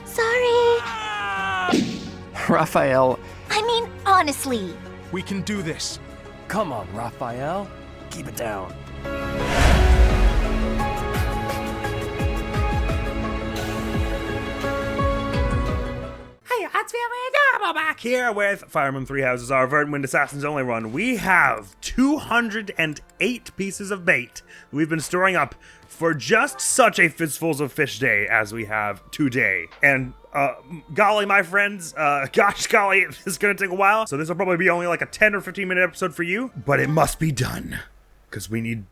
Sorry. Raphael. I mean, honestly. We can do this. Come on, Raphael. Keep it down. Hey, it's Double back here with Fireman Three Houses, our Verdant Wind Assassins only run. We have 208 pieces of bait we've been storing up for just such a fistfuls of fish day as we have today. And golly, my friends, gosh golly, it's gonna take a while. So this will probably be only like a 10 or 15 minute episode for you, but it must be done because we need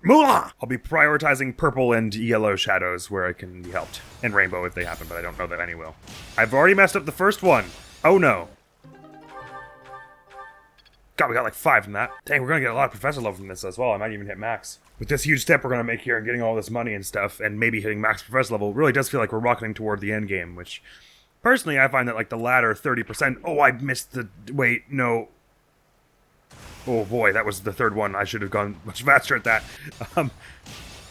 moolah! I'll be prioritizing purple and yellow shadows where I can be helped. And rainbow if they happen, but I don't know that any will. I've already messed up the first one. Oh no. God, we got like 5 from that. Dang, we're gonna get a lot of professor level from this as well. I might even hit max. With this huge step we're gonna make here and getting all this money and stuff, and maybe hitting max professor level, really does feel like we're rocketing toward the end game, which, personally, I find that like the latter 30%... Oh, I missed the... Wait, no. Oh boy, that was the third one. I should have gone much faster at that.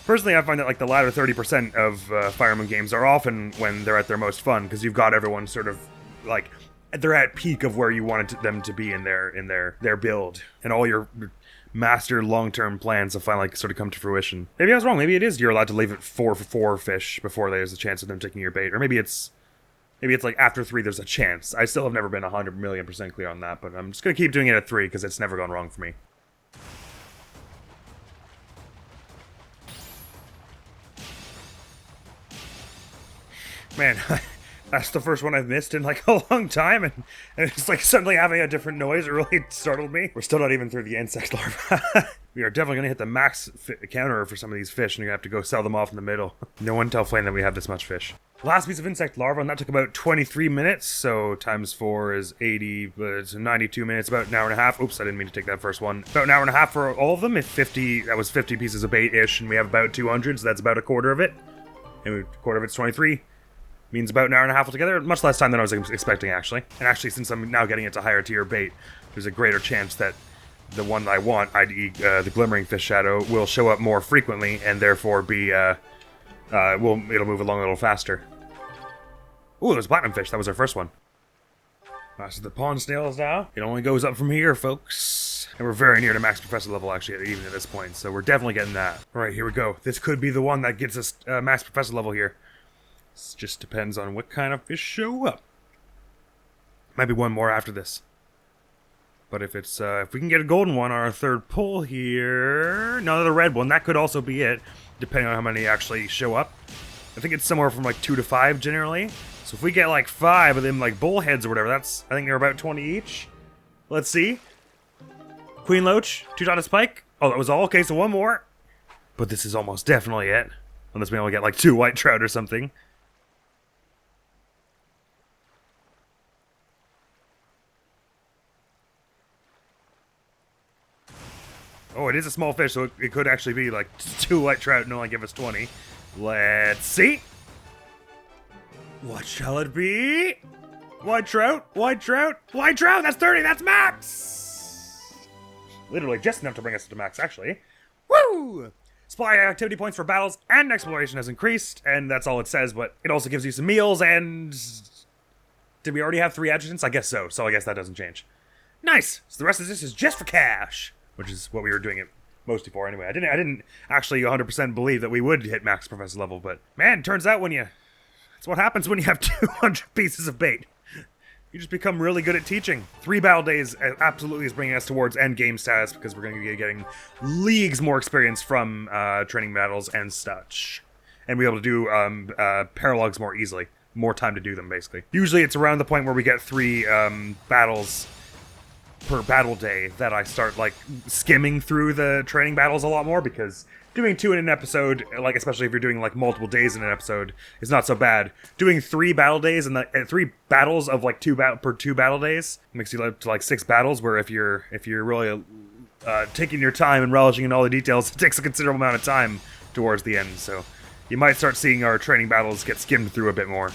Personally, I find that like the latter 30% of fireman games are often when they're at their most fun, because you've got everyone sort of like they're at peak of where you wanted them to be in their build, and all your master long-term plans have finally sort of come to fruition. Maybe I was wrong. Maybe it is you're allowed to leave it 4 for 4 fish before there's a chance of them taking your bait, or maybe it's like after 3 there's a chance. I still have never been 100,000,000% clear on that, but I'm just gonna keep doing it at 3 because it's never gone wrong for me. Man, that's the first one I've missed in like a long time, and it's like suddenly having a different noise. It really startled me. We're still not even through the insect larva. We are definitely gonna hit the max counter for some of these fish, and you're gonna have to go sell them off in the middle. No one tell Flame that we have this much fish. Last piece of insect larva, and that took about 23 minutes, so times 4 is 80, but it's 92 minutes, about an hour and a half. Oops, I didn't mean to take that first one. About an hour and a half for all of them. If 50, that was 50 pieces of bait-ish, and we have about 200, so that's about a quarter of it. And a quarter of it's 23. Means about an hour and a half altogether. Much less time than I was expecting, actually. And actually, since I'm now getting into higher tier bait, there's a greater chance that the one that I want, i.e. The Glimmering Fish Shadow, will show up more frequently, and therefore be, it'll move along a little faster. Ooh, there's Platinum Fish. That was our first one. So the pond snails now. It only goes up from here, folks. And we're very near to max professor level, actually, even at this point. So we're definitely getting that. Alright, here we go. This could be the one that gets us max professor level here. This just depends on what kind of fish show up. Might be one more after this. But if it's, if we can get a golden one on our third pull here... No, the red one. That could also be it, depending on how many actually show up. I think it's somewhere from like 2 to 5 generally. So if we get like 5 of them like bullheads or whatever, that's, I think they're about 20 each. Let's see. Queen Loach, 2-dotted spike. Oh, that was all? Okay, so one more. But this is almost definitely it. Unless we only get like 2 white trout or something. Oh, it is a small fish, so it could actually be like 2 white trout and only give us 20. Let's see. What shall it be? White trout, white trout, white trout! That's 30, that's max! Literally just enough to bring us to max, actually. Woo! Supply activity points for battles and exploration has increased, and that's all it says, but it also gives you some meals and... Did we already have 3 adjutants? I guess so I guess that doesn't change. Nice! So the rest of this is just for cash. Which is what we were doing it mostly for anyway. I didn't actually 100% believe that we would hit max professor level, but man, turns out that's what happens when you have 200 pieces of bait. You just become really good at teaching. 3 battle days absolutely is bringing us towards end game status because we're going to be getting leagues more experience from training battles and such. And be able to do paralogs more easily. More time to do them, basically. Usually it's around the point where we get 3 battles per battle day that I start like skimming through the training battles a lot more, because doing 2 in an episode, like especially if you're doing like multiple days in an episode, is not so bad. Doing 3 battle days and 3 battles of like 2 battle days makes you up to like 6 battles, where if you're really taking your time and relishing in all the details, it takes a considerable amount of time towards the end. So you might start seeing our training battles get skimmed through a bit more,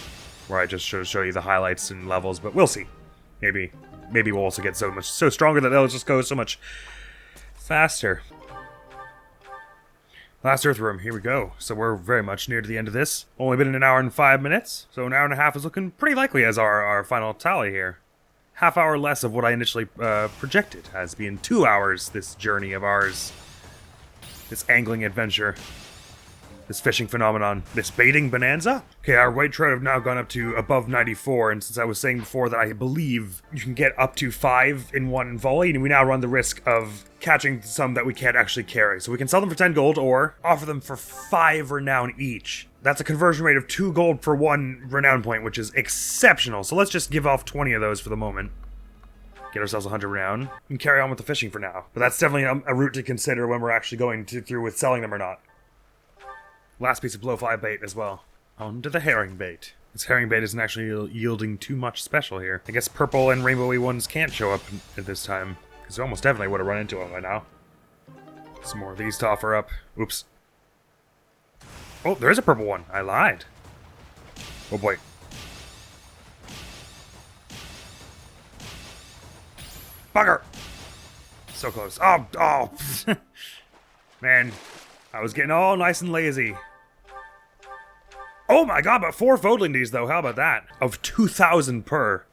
where I just show you the highlights and levels, but we'll see. Maybe we'll also get so stronger that they'll just go so much faster. Last Earth room, here we go. So we're very much near to the end of this. Only been in an hour and 5 minutes, so an hour and a half is looking pretty likely as our final tally here. Half hour less of what I initially projected as being 2 hours, this journey of ours. This angling adventure. This fishing phenomenon. This baiting bonanza? Okay, our white trout have now gone up to above 94, and since I was saying before that I believe you can get up to 5 in one volley, and we now run the risk of catching some that we can't actually carry. So we can sell them for 10 gold, or offer them for 5 renown each. That's a conversion rate of 2 gold for 1 renown point, which is exceptional. So let's just give off 20 of those for the moment. Get ourselves 100 renown, and carry on with the fishing for now. But that's definitely a route to consider when we're actually going through with selling them or not. Last piece of blowfly bait as well. On to the herring bait. This herring bait isn't actually yielding too much special here. I guess purple and rainbowy ones can't show up at this time, because we almost definitely would have run into them by now. Some more of these to offer up. Oops. Oh, there is a purple one. I lied. Oh boy. Bugger! So close. Oh! Man, I was getting all nice and lazy. Oh my god, but 4 Fodlindies though, how about that? Of 2,000 per.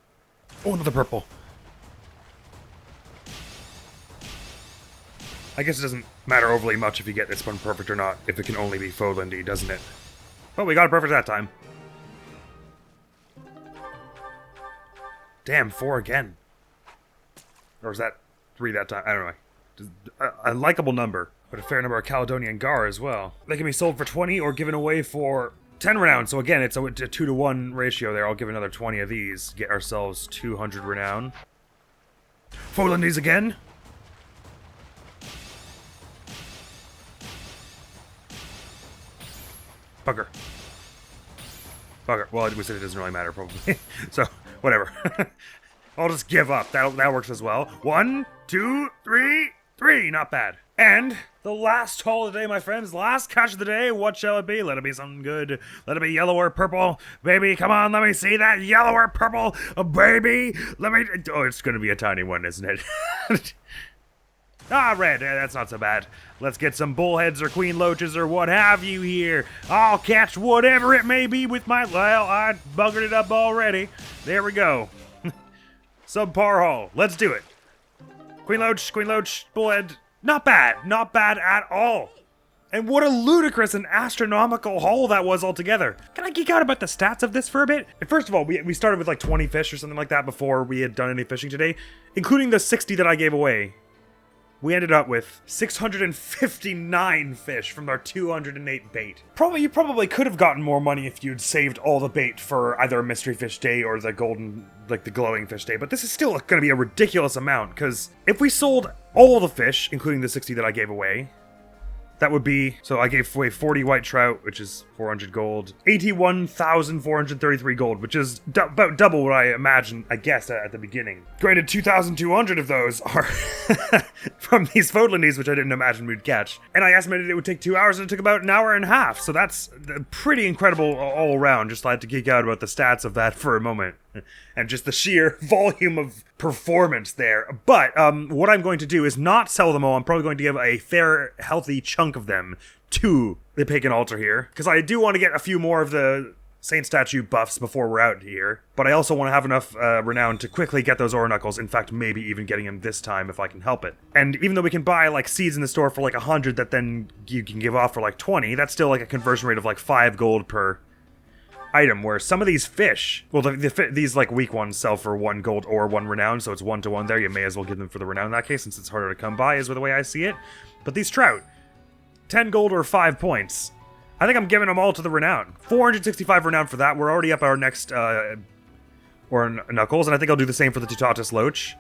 Oh, another purple. I guess it doesn't matter overly much if you get this one perfect or not, if it can only be Fodlindy, doesn't it? Oh, we got it perfect that time. Damn, 4 again. Or was that 3 that time? I don't know. A likable number, but a fair number of Caledonian Gar as well. They can be sold for 20 or given away for 10 renown. So again, it's a 2-to-1 ratio there. I'll give another 20 of these. Get ourselves 200 renown. Fodlindies again. Bugger. Bugger. Well, we said it doesn't really matter, probably. So, whatever. I'll just give up. That works as well. 1, 2, 3, 3. Not bad. And the last haul of the day, my friends. Last catch of the day. What shall it be? Let it be something good. Let it be yellow or purple. Baby, come on. Let me see that yellow or purple. Baby. Let me... Oh, it's going to be a tiny one, isn't it? Ah, red. That's not so bad. Let's get some bullheads or queen loaches or what have you here. I'll catch whatever it may be with my... Well, I buggered it up already. There we go. Subpar haul. Let's do it. Queen loach, bullhead. Not bad. Not bad at all. And what a ludicrous and astronomical haul that was altogether. Can I geek out about the stats of this for a bit? First of all, we started with like 20 fish or something like that before we had done any fishing today, including the 60 that I gave away. We ended up with 659 fish from our 208 bait. You probably could have gotten more money if you'd saved all the bait for either a mystery fish day or the golden, like the glowing fish day, but this is still going to be a ridiculous amount, because if we sold all the fish, including the 60 that I gave away, that would be, so I gave away 40 white trout, which is 400 gold, 81,433 gold, which is about double what I imagined, I guess, at the beginning. Granted, 2,200 of those are from these Fodlindies, which I didn't imagine we'd catch. And I estimated it would take 2 hours, and it took about an hour and a half, so that's pretty incredible all around. Just had to geek out about the stats of that for a moment. And just the sheer volume of performance there. But what I'm going to do is not sell them all. I'm probably going to give a fair, healthy chunk of them to the pagan altar here, because I do want to get a few more of the Saint Statue buffs before we're out here, but I also want to have enough renown to quickly get those ore knuckles. In fact, maybe even getting them this time if I can help it. And even though we can buy like seeds in the store for like 100 that then you can give off for like 20, that's still like a conversion rate of like 5 gold per item, where some of these fish, well, these like weak ones sell for 1 gold or 1 renown, so it's 1-to-1 there. You may as well give them for the renown in that case, since it's harder to come by, is the way I see it. But these trout, 10 gold or 5 points. I think I'm giving them all to the renown. 465 renown for that. We're already up our next ore knuckles, and I think I'll do the same for the Tutatis Loach.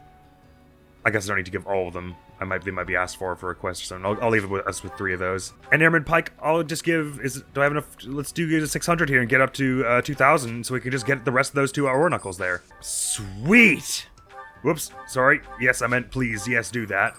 I guess I don't need to give all of them. They might be asked for a request or something. I'll leave it with us with 3 of those. And Airman Pike, I'll just give... Do I have enough? Let's do 600 here and get up to 2,000, so we can just get the rest of those 2 ore knuckles there. Sweet! Whoops, sorry. Yes, I meant please. Yes, do that.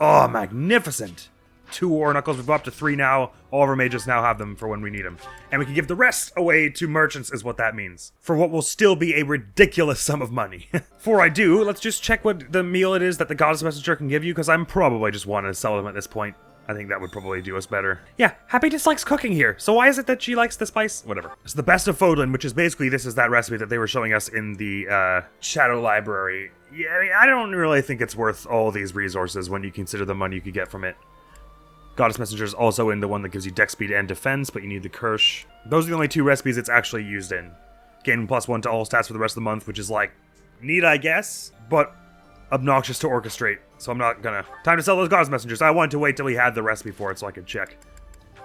Oh, magnificent! 2 ore knuckles. We've up to 3 now. All of our mages now have them for when we need them. And we can give the rest away to merchants, is what that means. For what will still be a ridiculous sum of money. Before I do, let's just check what the meal it is that the Goddess Messenger can give you, because I'm probably just wanting to sell them at this point. I think that would probably do us better. Yeah, Happy dislikes cooking here. So why is it that she likes the spice? Whatever. It's the best of Fodlan, which is basically, this is that recipe that they were showing us in the Shadow Library. Yeah, I mean, I don't really think it's worth all these resources when you consider the money you could get from it. Goddess Messenger is also in the one that gives you dex speed and defense, but you need the Kirsch. Those are the only 2 recipes it's actually used in. Gain +1 to all stats for the rest of the month, which is like, neat I guess, but obnoxious to orchestrate, so I'm not gonna. Time to sell those Goddess Messengers. I wanted to wait till we had the recipe for it so I could check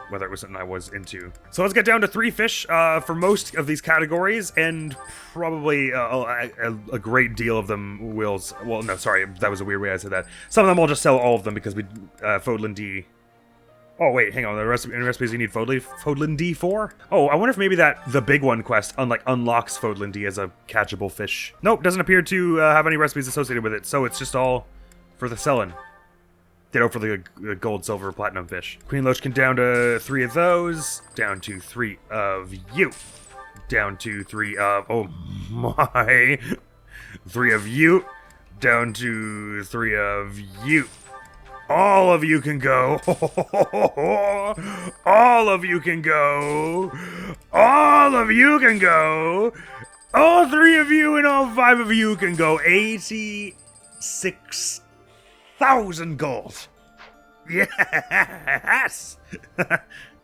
whether it was something I was into. So let's get down to 3 fish for most of these categories, and probably a great deal of them will... Well, no, sorry, that was a weird way I said that. Some of them I'll just sell all of them because we... Fodlan D... Oh, wait, hang on. The recipes you need Fodlan D for? Oh, I wonder if maybe the big one quest unlocks Fodlan D as a catchable fish. Nope, doesn't appear to have any recipes associated with it, so it's just all for the selling. Ditto for the gold, silver, platinum fish. Queen Loachkin down to 3 of those. Down to 3 of you. Down to 3 of... Oh my... 3 of you. Down to 3 of you. All of you can go. All of you can go. All of you can go. All 3 of you and all 5 of you can go. 86,000 gold. Yes.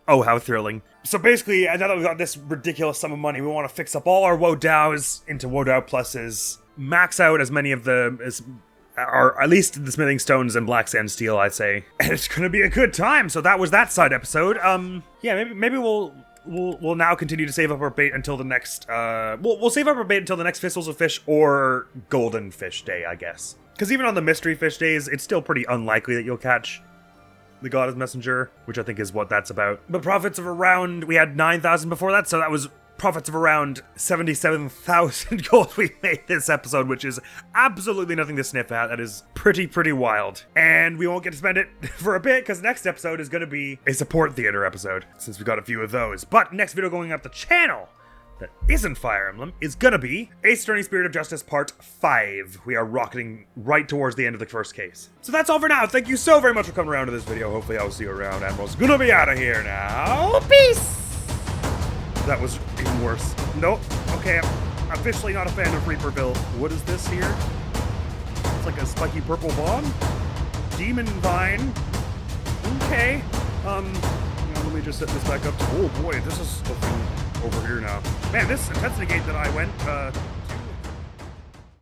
Oh, how thrilling. So basically, now that we've got this ridiculous sum of money, we want to fix up all our Wodows into Wodow pluses. Max out as many of the... or at least the smithing stones and black sand steel, I'd say. And it's gonna be a good time. So that was that side episode. Yeah, maybe we'll now continue to save up our bait until the next we'll save up our bait until the next Fistles of Fish or Golden Fish Day, I guess. Because even on the mystery fish days, it's still pretty unlikely that you'll catch the Goddess Messenger, which I think is what that's about. But profits of around, we had 9,000 before that, so that was profits of around 77,000 gold we made this episode, which is absolutely nothing to sniff at. That is pretty wild. And we won't get to spend it for a bit, because next episode is going to be a support theater episode, since we got a few of those. But next video going up the channel that isn't Fire Emblem is gonna be Ace Attorney Spirit of Justice Part 5. We are rocketing right towards the end of the first case. So that's all for now. Thank you so very much for coming around to this video. Hopefully I'll see you around. Admiral's gonna be out of here now. Peace! That was even worse. Nope. Okay, I'm officially not a fan of Reaperville. What is this here? It's like a spiky purple bomb? Demon Vine. Okay. Let me just set this back up to... Oh boy, this is looking over here now. Man, this intensity gate that I went